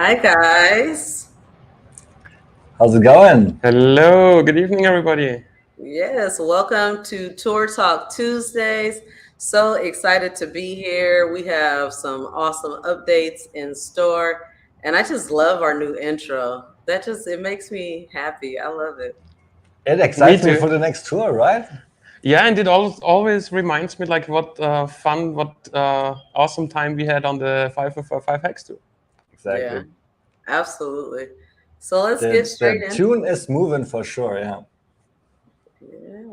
Hi, guys. How's it going? Hello, good evening, everybody. Yes, welcome to Tour Talk Tuesdays. So excited to be here. We have some awesome updates in store, and I just love our new intro. It makes me happy. I love it. It Me excites me too. for the next tour, right? Yeah, and it always reminds me like what fun, what awesome time we had on the 555 Hex tour. Yeah, Exactly. absolutely. So let's get straight The into tune is moving for sure, yeah.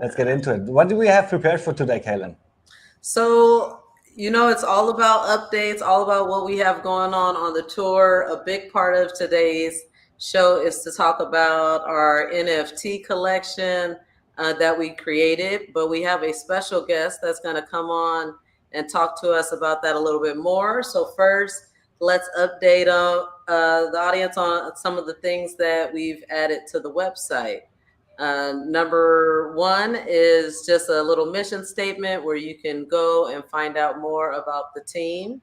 Let's get it. into it. What do we have prepared for today, Kaylin? So, it's all about updates, all about what we have going on the tour. A big part of today's show is to talk about our NFT collection that we created, but we have a special guest that's going to come on and talk to us about that a little bit more. So, first, let's update the audience on some of the things that we've added to the website. Number one is just a little mission statement where you can go and find out more about the team.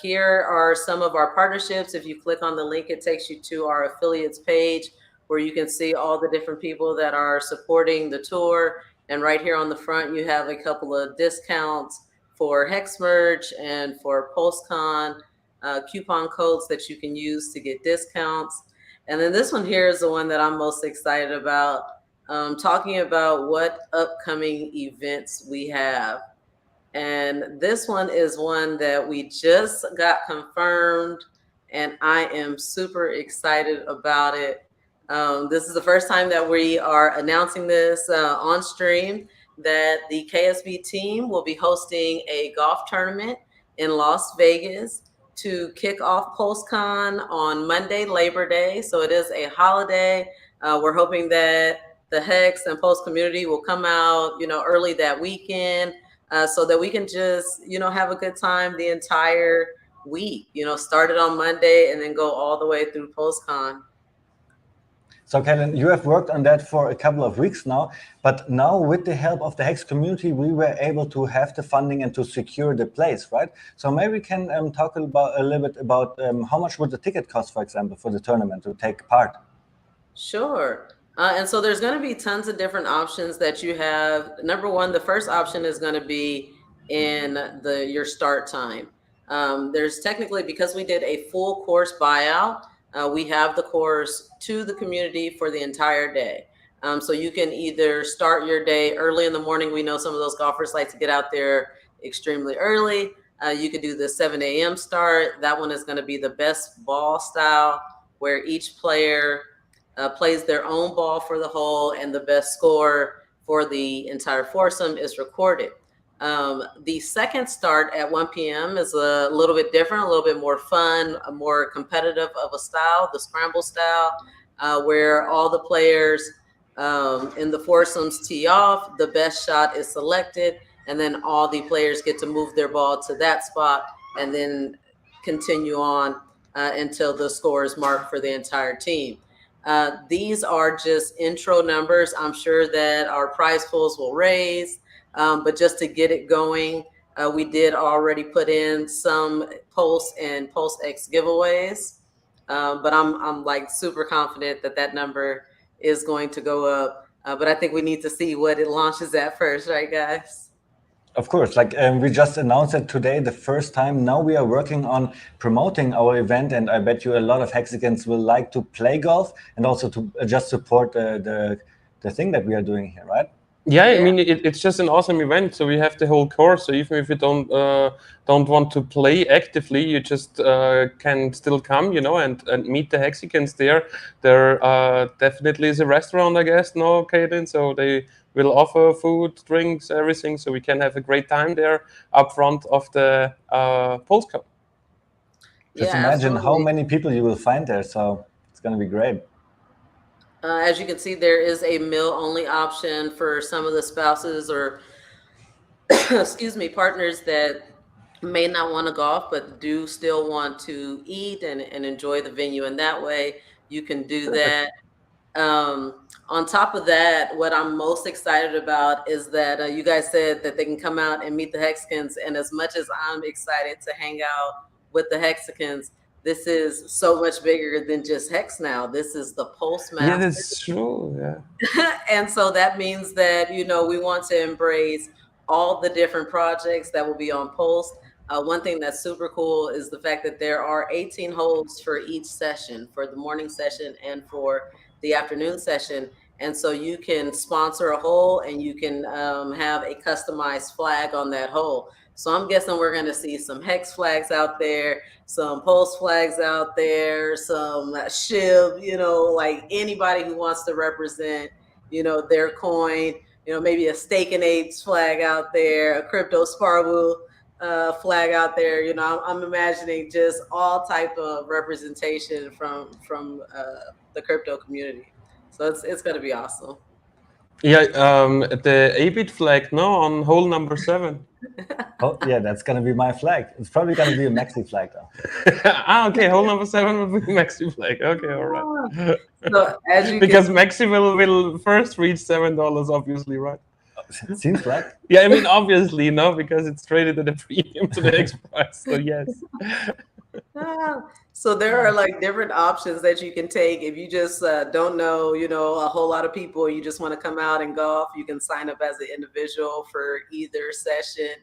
Here are some of our partnerships. If you click on the link, it takes you to our affiliates page where you can see all the different people that are supporting the tour. And right here on the front, you have a couple of discounts for Hex merch and for PostCon coupon codes that you can use to get discounts. And then this one here is the one that I'm most excited about, talking about what upcoming events we have. And this one is one that we just got confirmed, and I am super excited about it. This is the first time that we are announcing this on stream, that the KSB team will be hosting a golf tournament in Las Vegas to kick off PostCon on Monday, Labor Day. So it is a holiday. We're hoping that the Hex and Post community will come out, early that weekend, so that we can just, have a good time the entire week, started on Monday and then go all the way through PostCon. So, Kaylin, you have worked on that for a couple of weeks now, but now with the help of the Hex community, we were able to have the funding and to secure the place, right? So maybe we can talk about a little bit about how much would the ticket cost, for example, for the tournament to take part? Sure. And so there's going to be tons of different options that you have. Number one, the first option is going to be in your start time. There's technically, because we did a full course buyout, we have the course to the community for the entire day. So you can either start your day early in the morning. We know some of those golfers like to get out there extremely early. You could do the 7 a.m. start. That one is going to be the best ball style, where each player plays their own ball for the hole, and the best score for the entire foursome is recorded. The second start at 1 p.m. is a little bit different, a little bit more fun, a more competitive of a style, the scramble style, where all the players in the foursomes tee off, the best shot is selected, and then all the players get to move their ball to that spot and then continue on until the score is marked for the entire team. These are just intro numbers. I'm sure that our prize pools will raise, but just to get it going, we did already put in some Post and Post X giveaways. But I'm like super confident that that number is going to go up. But I think we need to see what it launches at first, right, guys? Of course, like we just announced it today, the first time. Now we are working on promoting our event, and I bet you a lot of Hexicans will like to play golf and also to just support the thing that we are doing here, right? Yeah, I Yeah. mean it's just an awesome event. So we have the whole course. So even if you don't want to play actively, you just can still come, and meet the Hexicans there. There definitely is a restaurant, I guess, no, Kaden. So they will offer food, drinks, everything. So we can have a great time there up front of the postcard. Just Yeah, imagine how absolutely. many people you will find there. So it's going to be great. As you can see, there is a meal only option for some of the spouses or excuse me, partners that may not want to golf but do still want to eat and enjoy the venue in that way. You can do Perfect. that. On top of that, what I'm most excited about is that you guys said that they can come out and meet the Hexicans. And as much as I'm excited to hang out with the Hexicans, this is so much bigger than just Hex now. This is the Pulse Master. Yeah, that's true. Yeah. And so that means that, you know, we want to embrace all the different projects that will be on Pulse. One thing that's super cool is the fact that there are 18 holes for each session, for the morning session and for the afternoon session. And so you can sponsor a hole and you can have a customized flag on that hole. So I'm guessing we're going to see some Hex flags out there, some Pulse flags out there, some SHIB, you know, like anybody who wants to represent, you know, their coin, you know, maybe a Stake and Apes flag out there, a Kryptosparbuch flag out there. You know, I'm imagining just all type of representation from the crypto community. So it's going to be awesome. Yeah, the 8-bit flag, no, on hole number 7. Oh, yeah, that's going to be my flag. It's probably going to be a maxi flag, though. Okay, hole number 7 will be maxi flag. Okay, all right. So as you because maxi will first reach $7, obviously, right? It seems like. Yeah, I mean, obviously, no, because it's traded at a premium to the Hex price. So yes. So there are like different options that you can take if you just don't know, you know, a whole lot of people. You just want to come out and golf. You can sign up as an individual for either session.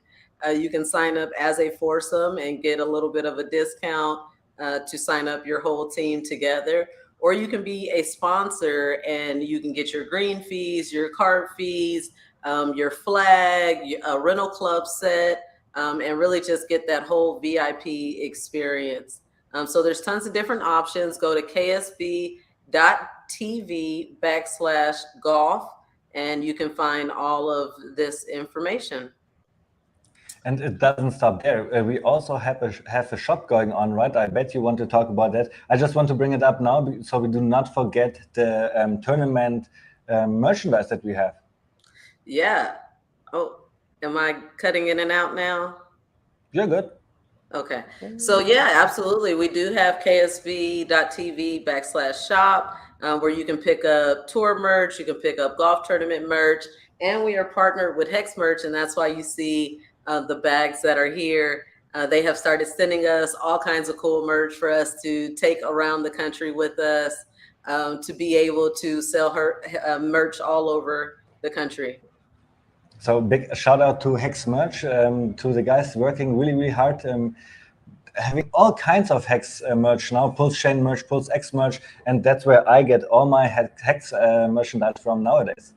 You can sign up as a foursome and get a little bit of a discount to sign up your whole team together. Or you can be a sponsor and you can get your green fees, your card fees, your flag, a rental club set, and really just get that whole VIP experience. So there's tons of different options. Go to ksb.tv/golf, and you can find all of this information. And it doesn't stop there. We also have a shop going on, right? I bet you want to talk about that. I just want to bring it up now so we do not forget the tournament merchandise that we have. Yeah. Oh, am I cutting in and out now? You're good. Okay. So yeah, absolutely. We do have ksb.tv/shop where you can pick up tour merch, you can pick up golf tournament merch, and we are partnered with HEX merch, and that's why you see the bags that are here. They have started sending us all kinds of cool merch for us to take around the country with us to be able to sell her merch all over the country. So big shout out to HEX merch, to the guys working really, really hard, having all kinds of HEX merch now, Pulse Chain merch, Pulse X merch, and that's where I get all my HEX merchandise from nowadays.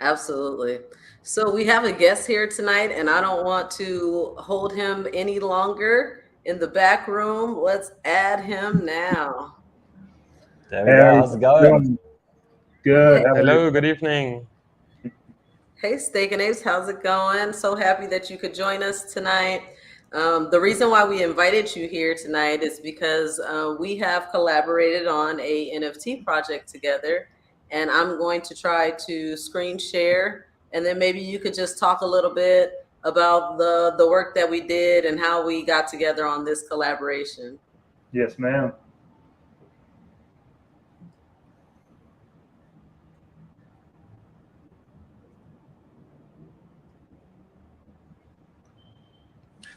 Absolutely. So we have a guest here tonight, and I don't want to hold him any longer in the back room. Let's add him now. There we go. How's it going? Good. Hello, good evening. Hey, Stake and Apes, how's it going? So happy that you could join us tonight. The reason why we invited you here tonight is because we have collaborated on a NFT project together, and I'm going to try to screen share, and then maybe you could just talk a little bit about the work that we did and how we got together on this collaboration. Yes, ma'am.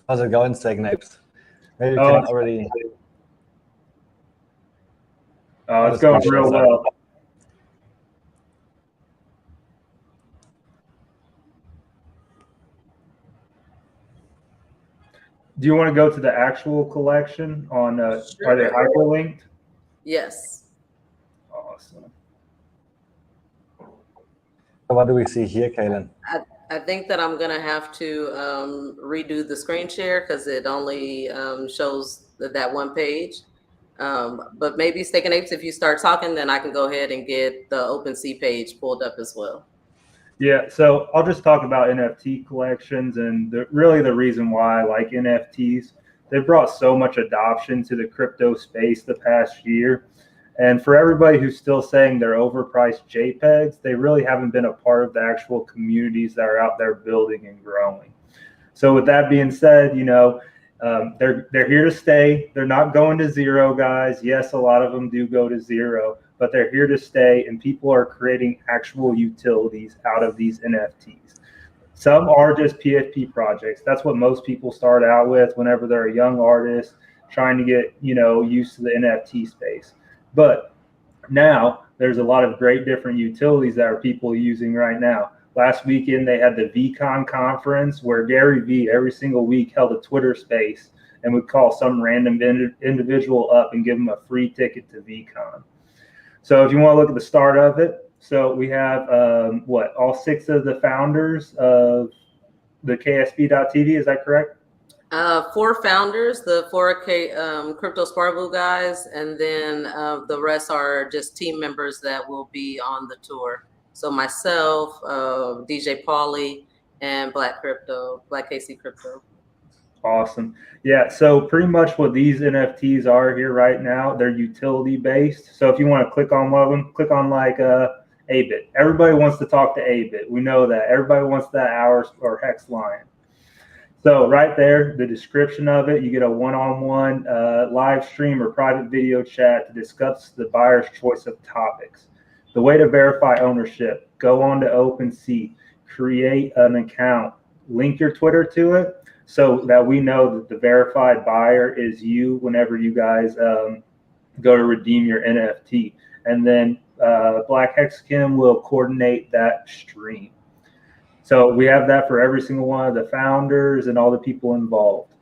How's it going, Stake and Apes? Maybe you can already. Oh, it's going real well. Do you want to go to the actual collection on, Sure. Are they hyperlinked? Yes. Awesome. So what do we see here, Kaylin? I think that I'm going to have to redo the screen share because it only shows that one page. But maybe Stake and Apes, if you start talking, then I can go ahead and get the OpenSea page pulled up as well. Yeah, so I'll just talk about NFT collections and really the reason why I like NFTs. They've brought so much adoption to the crypto space the past year. And for everybody who's still saying they're overpriced JPEGs, they really haven't been a part of the actual communities that are out there building and growing. So with that being said, you know, they're here to stay. They're not going to zero, guys. Yes, a lot of them do go to zero, but they're here to stay, and people are creating actual utilities out of these NFTs. Some are just PFP projects. That's what most people start out with whenever they're a young artist. trying to get, used to the NFT space. But now there's a lot of great different utilities that are people using right now. Last weekend, they had the VCon conference where Gary Vee every single week held a Twitter space and would call some random individual up and give them a free ticket to VCon. So if you want to look at the start of it, so we have all 6 of the founders of the KSB.TV, is that correct? 4 founders, the 4K Kryptosparbuch guys, and then the rest are just team members that will be on the tour. So myself, DJ Pauly, and Black KC Crypto. Awesome. Yeah, so pretty much what these NFTs are here right now, they're utility based. So if you want to click on one of them, click on like Abit. Everybody wants to talk to Abit. We know that. Everybody wants that Hours or Hex Lion. So right there, the description of it, you get a one-on-one live stream or private video chat to discuss the buyer's choice of topics. The way to verify ownership, go on to OpenSea, create an account, link your Twitter to it so that we know that the verified buyer is you whenever you guys go to redeem your NFT. And then Black Hexicans will coordinate that stream. So we have that for every single one of the founders and all the people involved.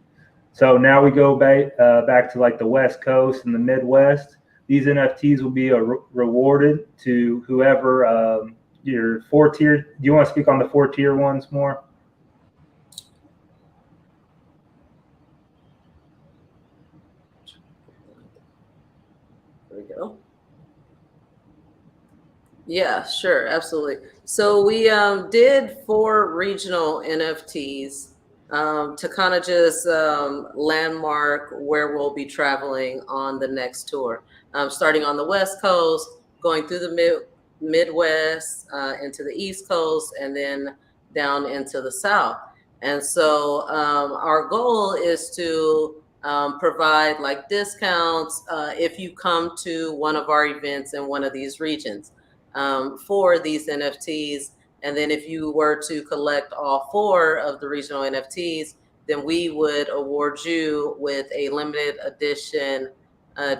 So now we go back to like the West Coast and the Midwest. These NFTs will be rewarded to whoever your 4-tier. Do you want to speak on the 4-tier ones more? There we go. Yeah, sure, absolutely. So we did 4 regional NFTs to kind of just landmark where we'll be traveling on the next tour. Starting on the West Coast, going through the Midwest, into the East Coast, and then down into the South. And so our goal is to provide like discounts if you come to one of our events in one of these regions for these NFTs. And then if you were to collect all 4 of the regional NFTs, then we would award you with a limited edition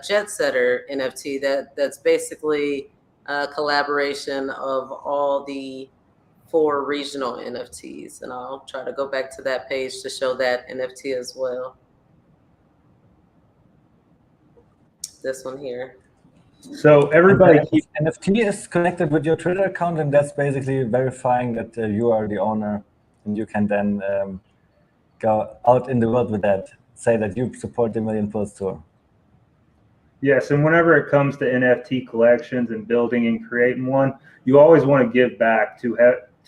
Jet Setter NFT that's basically a collaboration of all the 4 regional NFTs. And I'll try to go back to that page to show that NFT as well. This one here. So everybody keeps NFT is connected with your Twitter account, and that's basically verifying that you are the owner, and you can then go out in the world with that, say that you support the Million Pulse Tour. Yes, and whenever it comes to NFT collections and building and creating one, you always want to give back to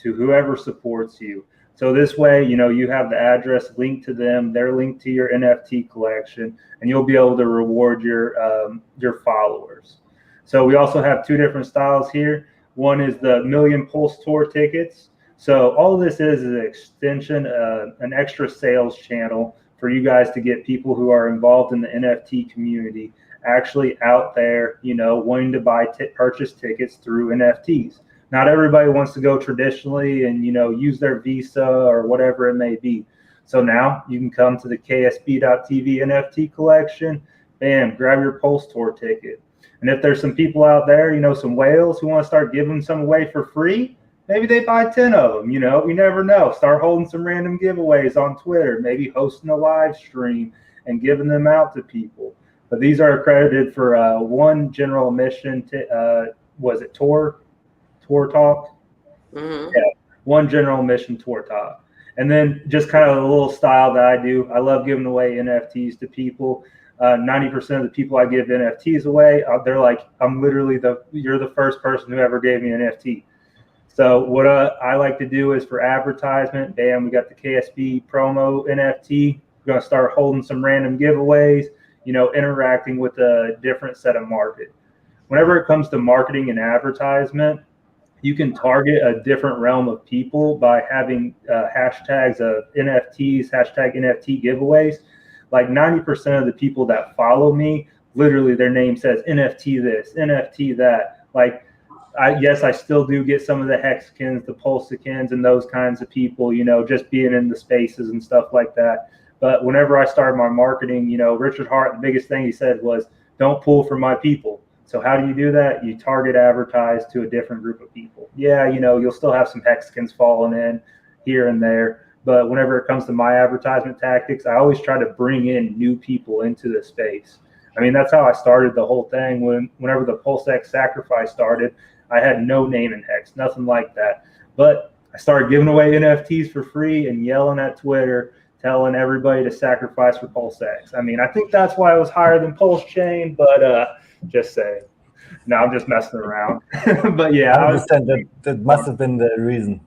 whoever supports you. So this way, you have the address linked to them, they're linked to your NFT collection, and you'll be able to reward your followers. So we also have 2 different styles here. One is the Million Pulse Tour tickets. So all of this is an extension, an extra sales channel for you guys to get people who are involved in the NFT community actually out there, wanting to purchase tickets through NFTs. Not everybody wants to go traditionally and, use their Visa or whatever it may be. So now you can come to the KSB.TV NFT collection, bam, grab your Pulse Tour ticket. And if there's some people out there, some whales who want to start giving some away for free, maybe they buy 10 of them, you never know. Start holding some random giveaways on Twitter, maybe hosting a live stream and giving them out to people. But these are accredited for 1 general admission, was it Tour Talk? Mm-hmm. Yeah, 1 general admission Tour Talk. And then just kind of a little style that I do. I love giving away NFTs to people. 90% of the people I give NFTs away, they're like, I'm literally you're the first person who ever gave me an NFT. So what I like to do is for advertisement, bam, we got the KSB promo NFT. We're going to start holding some random giveaways, interacting with a different set of market. Whenever it comes to marketing and advertisement, you can target a different realm of people by having hashtags of NFTs, hashtag NFT giveaways. Like 90% of the people that follow me, literally their name says NFT this, NFT that. Like, I still do get some of the Hexicans, the Pulsicans, and those kinds of people, just being in the spaces and stuff like that. But whenever I started my marketing, Richard Hart, the biggest thing he said was, don't pull from my people. So how do you do that? You target advertise to a different group of people. Yeah, you'll still have some Hexicans falling in here and there. But whenever it comes to my advertisement tactics, I always try to bring in new people into the space. I mean, that's how I started the whole thing. Whenever the PulseX sacrifice started, I had no name in Hex, nothing like that. But I started giving away NFTs for free and yelling at Twitter, telling everybody to sacrifice for PulseX. I mean, I think that's why it was higher than Pulse Chain, but just saying. No, I'm just messing around. But yeah, I understand that must have been the reason.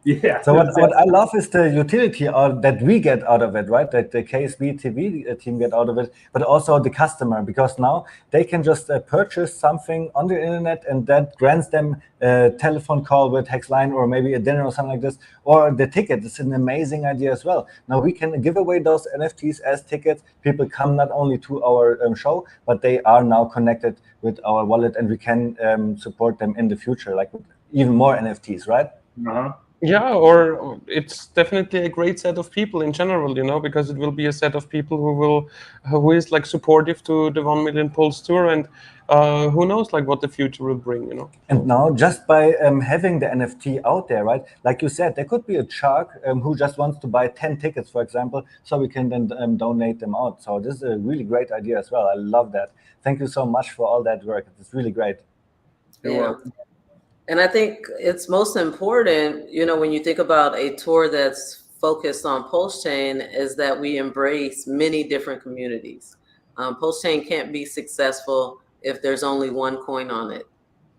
Yeah. So what I love is the utility that we get out of it, right? That the KSB TV team get out of it, but also the customer, because now they can just purchase something on the internet, and that grants them a telephone call with Hexline, or maybe a dinner or something like this, or the ticket. It's an amazing idea as well. Now we can give away those NFTs as tickets. People come not only to our show, but they are now connected with our wallet, and we can support them in the future, like with even more NFTs, right? Uh-huh. Yeah, or it's definitely a great set of people in general, because it will be a set of people who is like supportive to the 1 Million Pulse tour, and who knows like what the future will bring, And now, just by having the NFT out there, right? Like you said, there could be a shark who just wants to buy 10 tickets, for example, so we can then donate them out. So this is a really great idea as well. I love that. Thank you so much for all that work. It's really great. Yeah. And I think it's most important, when you think about a tour that's focused on Pulse Chain, is that we embrace many different communities. Pulse Chain can't be successful if there's only one coin on it.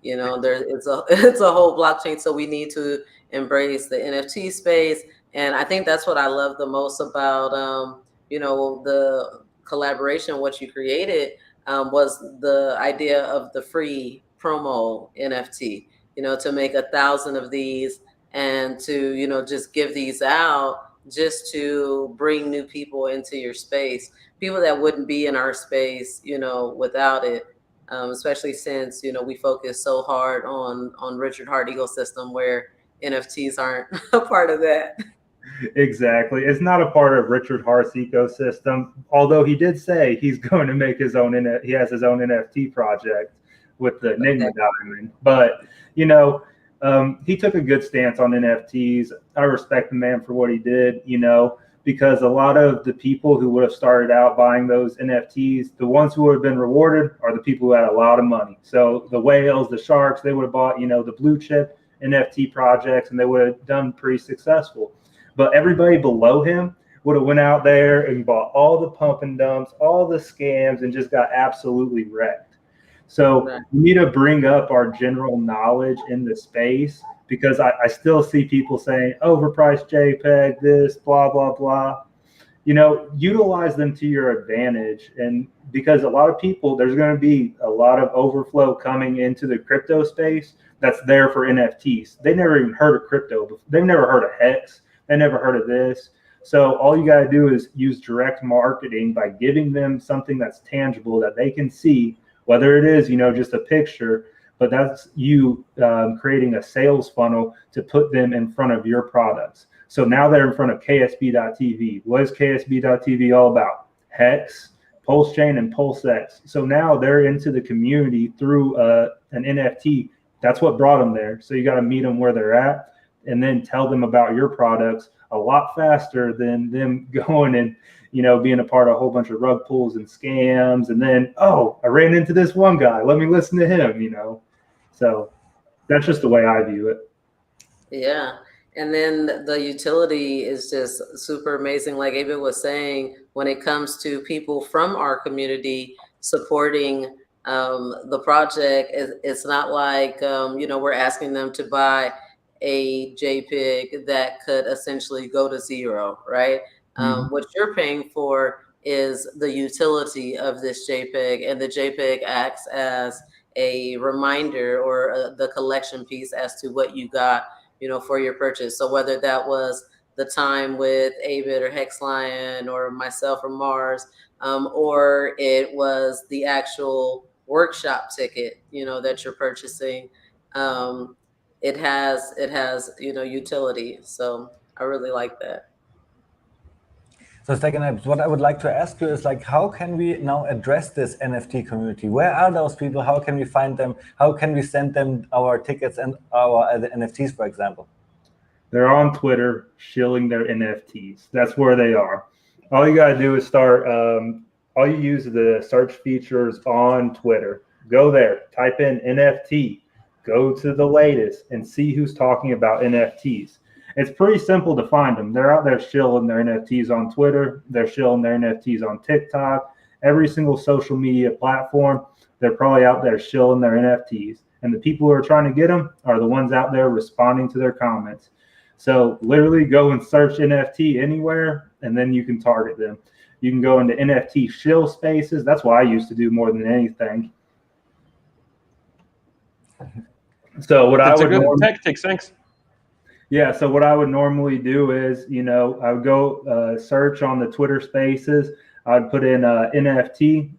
It's a whole blockchain, so we need to embrace the NFT space. And I think that's what I love the most about the collaboration. What you created was the idea of the free promo NFT. To make 1,000 of these, and to just give these out, just to bring new people into your space, people that wouldn't be in our space without it. Especially since we focus so hard on Richard Hart ecosystem, where NFTs aren't a part of that. Exactly. It's not a part of Richard Hart's ecosystem, although he did say he's going to make his own, he has his own NFT project with the Enigma Diamond. But, he took a good stance on NFTs. I respect the man for what he did, because a lot of the people who would have started out buying those NFTs, the ones who would have been rewarded are the people who had a lot of money. So the whales, the sharks, they would have bought, the blue chip NFT projects, and they would have done pretty successful. But everybody below him would have went out there and bought all the pump and dumps, all the scams, and just got absolutely wrecked. So we need to bring up our general knowledge in the space, because I still see people saying overpriced JPEG, this, blah, blah, blah. Utilize them to your advantage. And because a lot of people, there's going to be a lot of overflow coming into the crypto space that's there for NFTs. They never even heard of crypto. They've never heard of Hex. They never heard of this. So all you got to do is use direct marketing by giving them something that's tangible that they can see, whether it is, just a picture, but that's you creating a sales funnel to put them in front of your products. So now they're in front of KSB.TV. What is KSB.TV all about? Hex, Pulse Chain, and PulseX. So now they're into the community through an NFT. That's what brought them there. So you got to meet them where they're at, and then tell them about your products a lot faster than them going and being a part of a whole bunch of rug pulls and scams. And then, oh, I ran into this one guy, let me listen to him. So that's just the way I view it. Yeah. And then the utility is just super amazing. Like Abe was saying, when it comes to people from our community supporting the project, it's not like we're asking them to buy a JPEG that could essentially go to zero, right? What you're paying for is the utility of this JPEG, and the JPEG acts as a reminder, or the collection piece as to what you got, for your purchase. So whether that was the time with Abit or Hexlion or myself or Mars, or it was the actual workshop ticket, that you're purchasing, it has utility. So I really like that. So second, what I would like to ask you is like, how can we now address this NFT community? Where are those people? How can we find them? How can we send them our tickets and our NFTs, for example? They're on Twitter shilling their NFTs. That's where they are. All you gotta do is start. All you use the search features on Twitter. Go there, type in NFT, go to the latest, and see who's talking about NFTs. It's pretty simple to find them. They're out there shilling their NFTs on Twitter. They're shilling their NFTs on TikTok. Every single social media platform, they're probably out there shilling their NFTs. And the people who are trying to get them are the ones out there responding to their comments. So literally go and search NFT anywhere, and then you can target them. You can go into NFT shill spaces. That's what I used to do more than anything. So what That's I would a good tactic. Thanks. Yeah, so what I would normally do is, I would go search on the Twitter Spaces. I would put in NFT.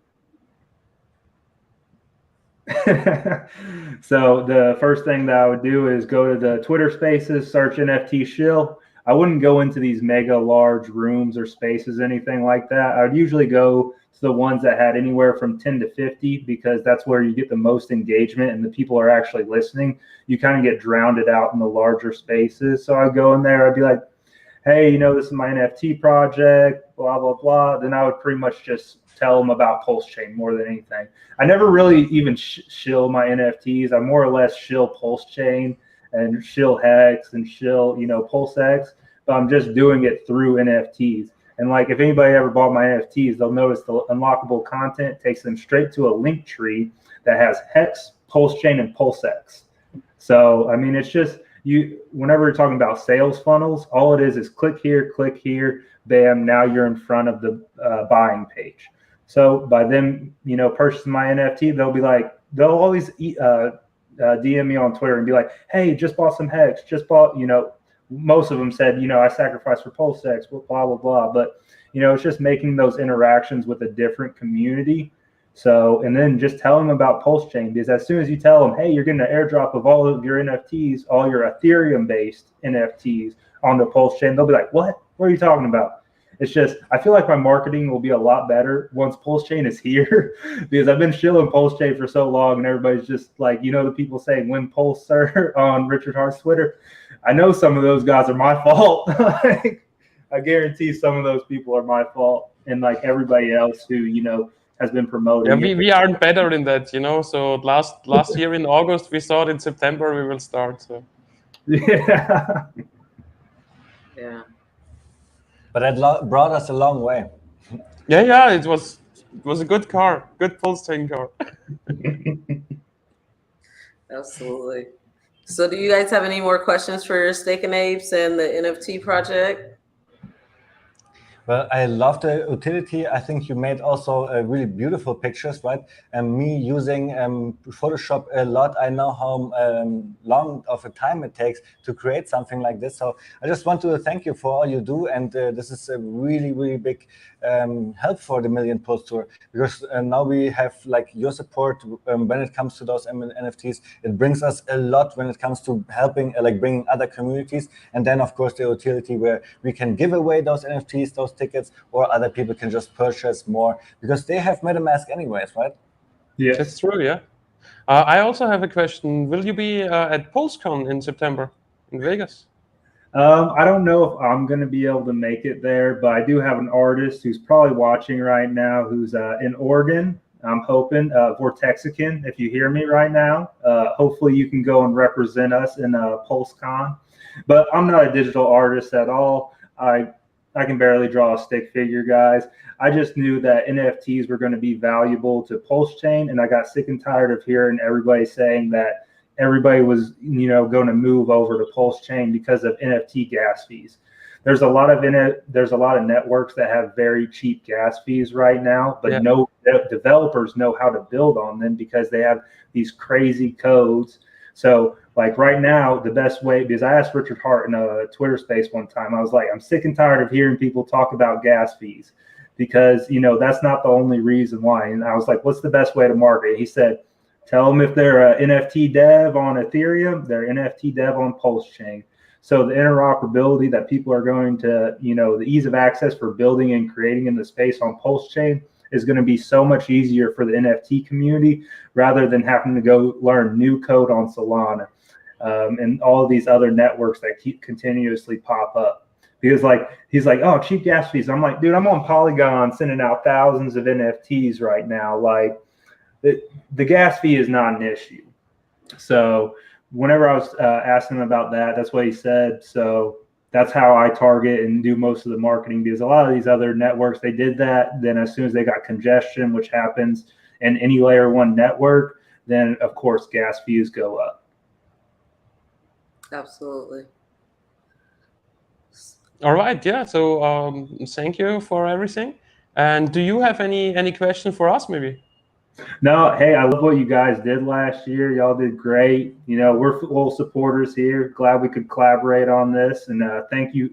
So the first thing that I would do is go to the Twitter Spaces, search NFT shill. I wouldn't go into these mega large rooms or spaces, anything like that. I would usually go to the ones that had anywhere from 10 to 50 because that's where you get the most engagement and the people are actually listening. You kind of get drowned out in the larger spaces. So I'd go in there, I'd be like, hey, this is my NFT project, blah, blah, blah. Then I would pretty much just tell them about Pulse Chain more than anything. I never really even shill my NFTs. I more or less shill Pulse Chain and shill Hex and shill, Pulse X, but I'm just doing it through NFTs. And like, if anybody ever bought my NFTs, they'll notice the unlockable content takes them straight to a link tree that has Hex, Pulse Chain, and Pulse X. So, I mean, it's just, whenever you're talking about sales funnels, all it is click here, bam, now you're in front of the buying page. So by them, purchasing my NFT, they'll always DM me on Twitter and be like, hey, just bought some Hex, most of them said, I sacrificed for Pulse X, blah, blah, blah. But, it's just making those interactions with a different community. So, and then just tell them about Pulse Chain, because as soon as you tell them, hey, you're getting an airdrop of all of your NFTs, all your Ethereum-based NFTs on the Pulse Chain, they'll be like, what? What are you talking about? It's just, I feel like my marketing will be a lot better once Pulse Chain is here, because I've been shilling Pulse Chain for so long, and everybody's just like, the people saying, win Pulse, sir, on Richard Hart's Twitter. I know some of those guys are my fault. I guarantee some of those people are my fault, and like everybody else who, has been promoting. Yeah, we aren't better in that, So last year in August, we thought in September we will start. So. Yeah. Yeah. But that brought us a long way. Yeah, it was a good car, good Pulse Chain car. Absolutely. So do you guys have any more questions for Staking Apes and the NFT project? Well, I love the utility. I think you made also really beautiful pictures, right? And me using Photoshop a lot, I know how long of a time it takes to create something like this. So I just want to thank you for all you do. And this is a really, really big help for the Million Pulse Tour, because now we have like your support when it comes to those NFTs. It brings us a lot when it comes to helping, like bringing other communities. And then of course the utility where we can give away those NFTs, those tickets, or other people can just purchase more because they have MetaMask anyways, right? Yeah, that's true. Yeah. I also have a question. Will you be at PulseCon in September in Vegas? I don't know if I'm going to be able to make it there, but I do have an artist who's probably watching right now who's in Oregon. I'm hoping, Hexicans, if you hear me right now, hopefully you can go and represent us in PulseCon. But I'm not a digital artist at all. I can barely draw a stick figure, guys. I just knew that NFTs were going to be valuable to Pulse Chain, and I got sick and tired of hearing everybody saying that everybody was, going to move over to Pulse Chain because of NFT gas fees. There's a lot of networks that have very cheap gas fees right now, but no developers know how to build on them because they have these crazy codes. So like right now, the best way, because I asked Richard Hart in a Twitter space one time, I was like, I'm sick and tired of hearing people talk about gas fees because, that's not the only reason why. And I was like, what's the best way to market? He said, tell them if they're an NFT dev on Ethereum, they're NFT dev on Pulse Chain. So the interoperability that people are going to, the ease of access for building and creating in the space on Pulse Chain is going to be so much easier for the NFT community rather than having to go learn new code on Solana and all of these other networks that keep continuously pop up. Because he's like, oh, cheap gas fees. I'm like, dude, I'm on Polygon sending out thousands of NFTs right now. Like the gas fee is not an issue. So whenever I was asking him about that, that's what he said. So that's how I target and do most of the marketing, because a lot of these other networks, they did that. Then as soon as they got congestion, which happens in any layer one network, then of course gas fees go up. Absolutely. All right, yeah. So thank you for everything. And do you have any question for us, maybe? No, hey, I love what you guys did last year. Y'all did great. We're full supporters here. Glad we could collaborate on this, and thank you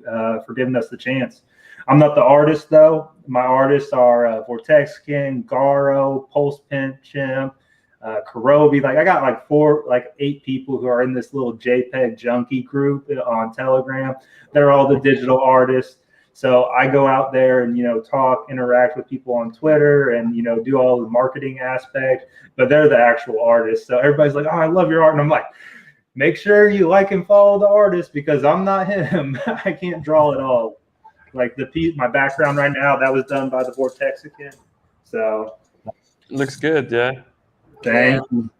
for giving us the chance. I'm not the artist though. My artists are Hexicans, Garo, Pulse Chimp, Karobi. I got 8 people who are in this little JPEG junkie group on Telegram. They're all the digital artists. So I go out there and, talk, interact with people on Twitter and, do all the marketing aspect, but they're the actual artists. So everybody's like, oh, I love your art. And I'm like, make sure you like and follow the artist because I'm not him. I can't draw at all. My background right now, that was done by the Hexicans. So looks good. Yeah. Thank you.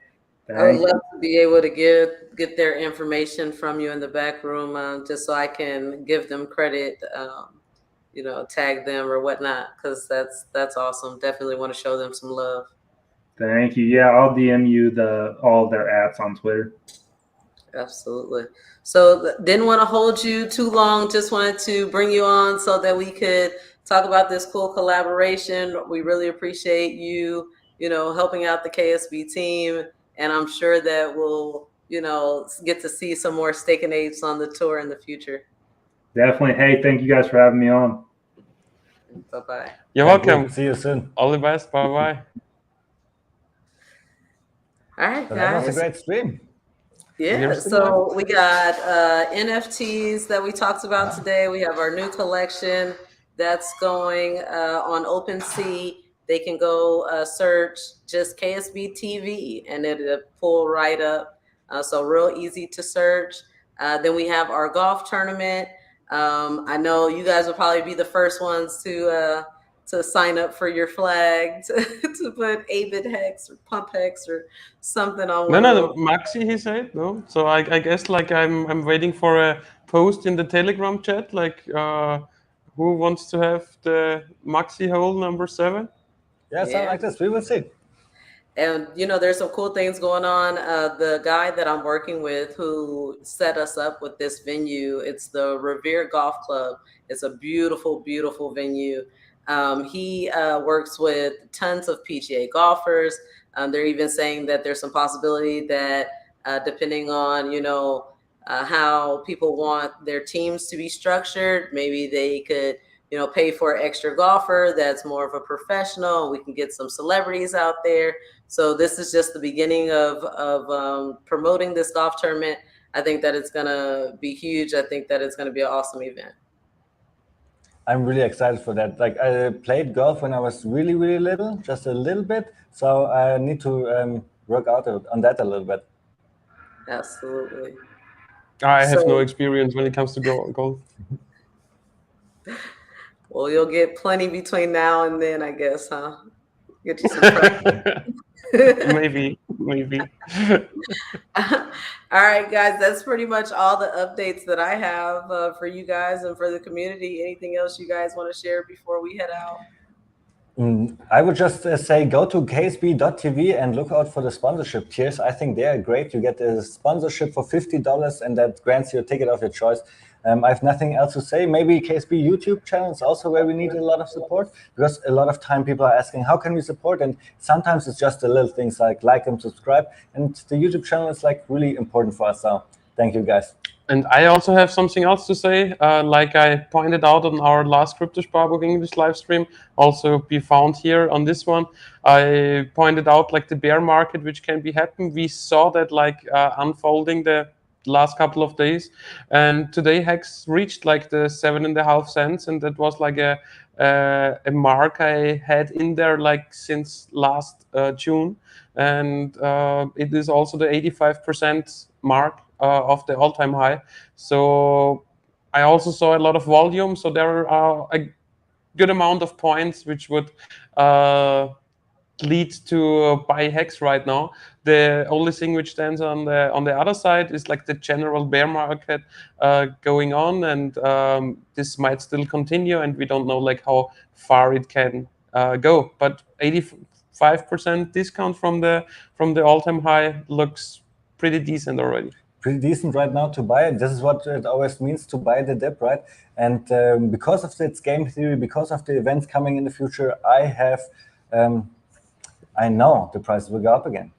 I would love to be able to get their information from you in the back room, just so I can give them credit, tag them or whatnot, because that's awesome. Definitely want to show them some love. Thank you. Yeah, I'll DM you all of their apps on Twitter. Absolutely. So didn't want to hold you too long. Just wanted to bring you on so that we could talk about this cool collaboration. We really appreciate you, helping out the KSB team. And I'm sure that we'll, get to see some more Staking Apes on the tour in the future. Definitely. Hey, thank you guys for having me on. Bye-bye. You're welcome. See you soon. All the best. Bye-bye. All right, So guys. that was a great stream. Yeah, so we got NFTs that we talked about today. We have our new collection that's going on OpenSea. They can go search just KSB TV and it'll pull right up. So real easy to search. Then we have our golf tournament. I know you guys will probably be the first ones to sign up for your flag to put Avid Hex or Pump Hex or something on. No, Maxi, he said no. So I guess I'm waiting for a post in the Telegram chat. Who wants to have the Maxi hole number 7? Yeah, something like this. We will see. And there's some cool things going on. The guy that I'm working with who set us up with this venue, it's the Revere Golf Club. It's a beautiful, beautiful venue. He works with tons of PGA golfers. They're even saying that there's some possibility that depending on, how people want their teams to be structured, maybe they could, pay for an extra golfer that's more of a professional. We can get some celebrities out there. So this is just the beginning of promoting this golf tournament. I think that it's going to be huge. I think that it's going to be an awesome event. I'm really excited for that. I played golf when I was really, really little, just a little bit. So I need to work out on that a little bit. Absolutely. I have no experience when it comes to golf. Well, you'll get plenty between now and then, I guess, huh? Get you some practice. Maybe. All right, guys, that's pretty much all the updates that I have for you guys and for the community. Anything else you guys want to share before we head out? I would just say go to ksb.tv and look out for the sponsorship tiers. I think they are great. You get a sponsorship for $50 and that grants you a ticket of your choice. I have nothing else to say. Maybe KSB YouTube channel is also where we need a lot of support, because a lot of time people are asking, how can we support? And sometimes it's just the little things like and subscribe. And the YouTube channel is really important for us. So thank you, guys. And I also have something else to say. Like I pointed out on our last Kryptosparbuch English live stream, also be found here on this one. I pointed out the bear market, which can be happen. We saw that unfolding the last couple of days, and today Hex reached like the 7.5 cents, and that was like a mark I had in there like since last June, and it is also the 85% mark of the all-time high. So I also saw a lot of volume, so there are a good amount of points which would lead to buy Hex right now. The only thing which stands on the other side is like the general bear market going on, and this might still continue, and we don't know like how far it can go. But 85% discount from the all-time high looks pretty decent already. Pretty decent right now to buy it. This is what it always means to buy the dip, right? And because of its game theory, because of the events coming in the future, I know the price will go up again.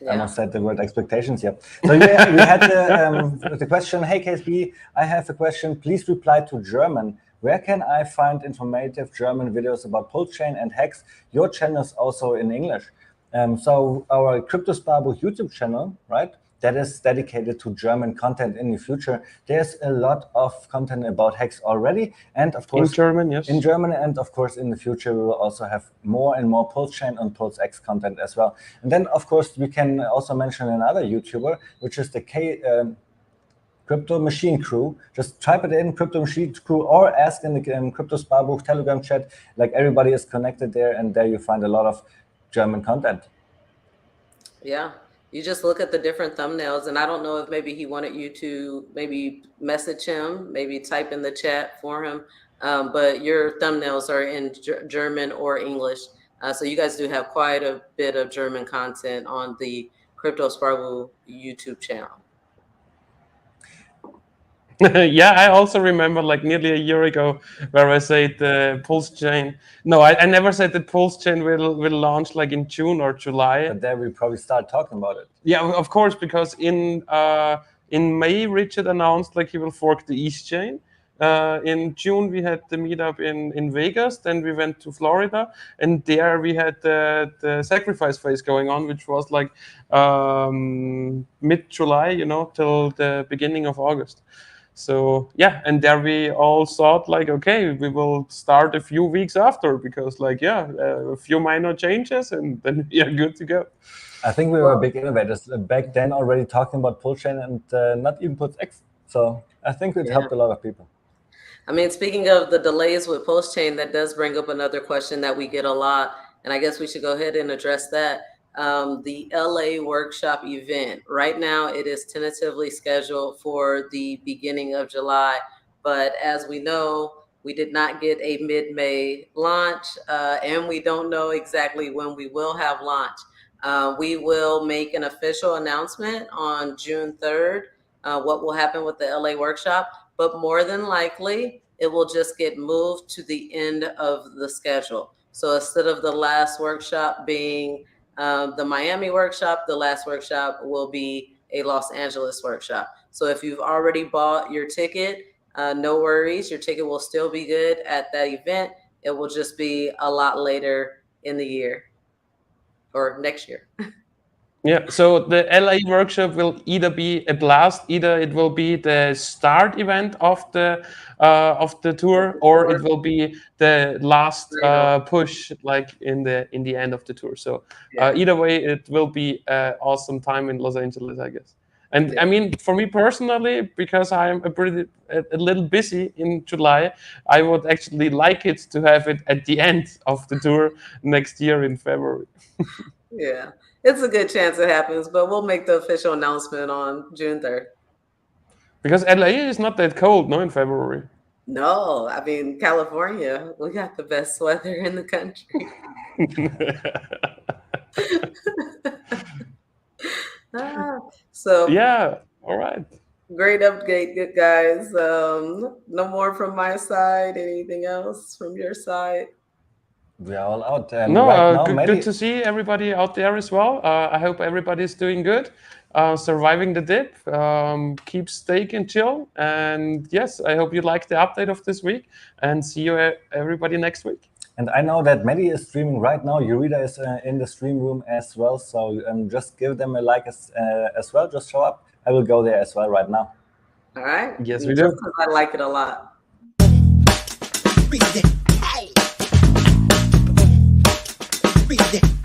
I almost said the word expectations here. So we had the question, hey KSB, I have a question, please reply to German. Where can I find informative German videos about Pulse Chain and Hex? Your channel is also in English. So our Kryptosparbuch YouTube channel, right? That is dedicated to German content in the future. There's a lot of content about Hex already. And of course, in German, yes. In German, and of course, in the future, we will also have more and more Pulse Chain and Pulse X content as well. And then, of course, we can also mention another YouTuber, which is the Crypto Machine Crew. Just type it in, Crypto Machine Crew, or ask in the Kryptosparbuch Telegram chat. Like, everybody is connected there, and there you find a lot of German content. Yeah, you just look at the different thumbnails, and I don't know if maybe he wanted you to maybe message him, maybe type in the chat for him, but your thumbnails are in German or English. So you guys do have quite a bit of German content on the Kryptosparbuch YouTube channel. Yeah, I also remember like nearly a year ago where I said the Pulse Chain. No, I never said the Pulse Chain will launch like in June or July. But there we probably start talking about it. Yeah, of course, because in May Richard announced like he will fork the East Chain. In June we had the meetup in Vegas. Then we went to Florida, and there we had the sacrifice phase going on, which was like mid-July, till the beginning of August. So yeah, and there we all thought like, okay, we will start a few weeks after, because like, a few minor changes and then we are good to go. I think we were big innovators back then, already talking about Pulse Chain and not even Pulse X. So I think it helped a lot of people. I mean, speaking of the delays with Pulse Chain, that does bring up another question that we get a lot, and I guess we should go ahead and address that. The LA workshop event. Right now, it is tentatively scheduled for the beginning of July, but as we know, we did not get a mid-May launch, and we don't know exactly when we will have launch. We will make an official announcement on June 3rd, what will happen with the LA workshop, but more than likely, it will just get moved to the end of the schedule. So instead of the last workshop being the Miami workshop, the last workshop will be a Los Angeles workshop. So if you've already bought your ticket, no worries, your ticket will still be good at that event. It will just be a lot later in the year or next year. Yeah, so the LA workshop will either be a blast, either it will be the start event of the tour, or it will be the last push, like in the end of the tour. So either way, it will be an awesome time in Los Angeles, I guess. And I mean, for me personally, because I'm a little busy in July, I would actually like it to have it at the end of the tour next year in February. Yeah, it's a good chance it happens, but we'll make the official announcement on June 3rd. Because LA is not that cold, no, in February. No, I mean, California, we got the best weather in the country. So yeah, all right. Great update, good guys. No more from my side. Anything else from your side? We are all out. No, right now, good to see everybody out there as well. I hope everybody's doing good, surviving the dip. Keep staking chill. And yes, I hope you liked the update of this week, and see you everybody next week. And I know that Maddie is streaming right now. Eureka is in the stream room as well. So just give them a like as well. Just show up. I will go there as well right now. All right. Yes, And we just do. 'cause I like it a lot. Read it.